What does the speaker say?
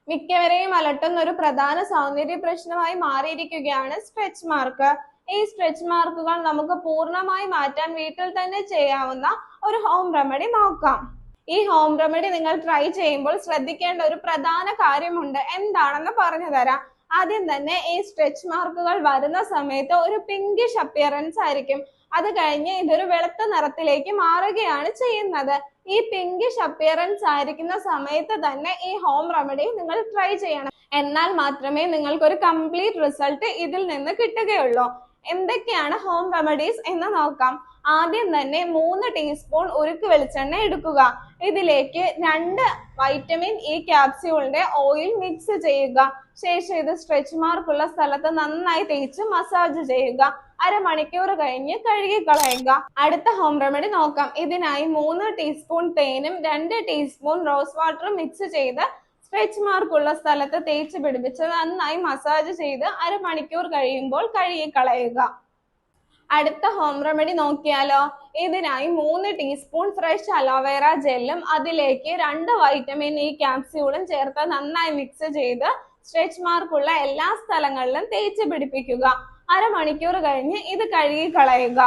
മിക്കവരെയും അലട്ടുന്ന ഒരു പ്രധാന സൗന്ദര്യ പ്രശ്നമായി മാറിയിരിക്കുകയാണ് സ്ട്രെച്ച് മാർക്ക്. ഈ സ്ട്രെച്ച് മാർക്കുകൾ നമുക്ക് പൂർണ്ണമായി മാറ്റാൻ വീട്ടിൽ തന്നെ ചെയ്യാവുന്ന ഒരു ഹോം റെമഡി നോക്കാം. ഈ ഹോം റെമഡി നിങ്ങൾ ട്രൈ ചെയ്യുമ്പോൾ ശ്രദ്ധിക്കേണ്ട ഒരു പ്രധാന കാര്യമുണ്ട്. എന്താണെന്ന് പറഞ്ഞു തരാം. ആദ്യം തന്നെ ഈ സ്ട്രെച്ച് മാർക്കുകൾ വരുന്ന സമയത്ത് ഒരു പിങ്കിഷ് അപ്പിയറൻസ് ആയിരിക്കും. അത് കഴിഞ്ഞ് ഇതൊരു വെളുത്ത നിറത്തിലേക്ക് മാറുകയാണ് ചെയ്യുന്നത്. ഈ പിങ്കിഷ് അപ്പിയറൻസ് ആയിരിക്കുന്ന സമയത്ത് തന്നെ ഈ ഹോം റെമഡി നിങ്ങൾ ട്രൈ ചെയ്യണം. എന്നാൽ മാത്രമേ നിങ്ങൾക്ക് ഒരു കംപ്ലീറ്റ് റിസൾട്ട് ഇതിൽ നിന്ന് കിട്ടുകയുള്ളൂ. എന്തൊക്കെയാണ് ഹോം റെമഡീസ് എന്ന് നോക്കാം. ആദ്യം തന്നെ 3 ടീസ്പൂൺ ഉരുക്ക് വെളിച്ചെണ്ണ എടുക്കുക. ഇതിലേക്ക് 2 വൈറ്റമിൻ ഇ ക്യാപ്സ്യൂളിന്റെ ഓയിൽ മിക്സ് ചെയ്യുക. ശേഷം ഇത് സ്ട്രെച്ച് മാർക്കുള്ള സ്ഥലത്ത് നന്നായി തേച്ച് മസാജ് ചെയ്യുക. അരമണിക്കൂർ കഴിഞ്ഞ് കഴുകി കളയുക. അടുത്ത ഹോം റെമഡി നോക്കാം. ഇതിനായി 3 ടീസ്പൂൺ തേനും 2 ടീസ്പൂൺ റോസ് വാട്ടറും മിക്സ് ചെയ്ത് സ്ട്രെച്ച് മാർക്കുള്ള സ്ഥലത്ത് തേച്ച് പിടിപ്പിച്ച് നന്നായി മസാജ് ചെയ്ത് അരമണിക്കൂർ കഴിയുമ്പോൾ കഴുകി കളയുക. അടുത്ത ഹോം റെമഡി നോക്കിയാലോ. ഇതിനായി 3 ടീസ്പൂൺ ഫ്രഷ് അലോവേറ ജെല്ലും അതിലേക്ക് 2 വൈറ്റമിൻ ഇ ക്യാപ്സ്യൂളും ചേർത്ത് നന്നായി മിക്സ് ചെയ്ത് സ്ട്രെച്ച് മാർക്കുള്ള എല്ലാ സ്ഥലങ്ങളിലും തേച്ച് പിടിപ്പിക്കുക. അരമണിക്കൂർ കഴിഞ്ഞ് ഇത് കഴുകി കളയുക.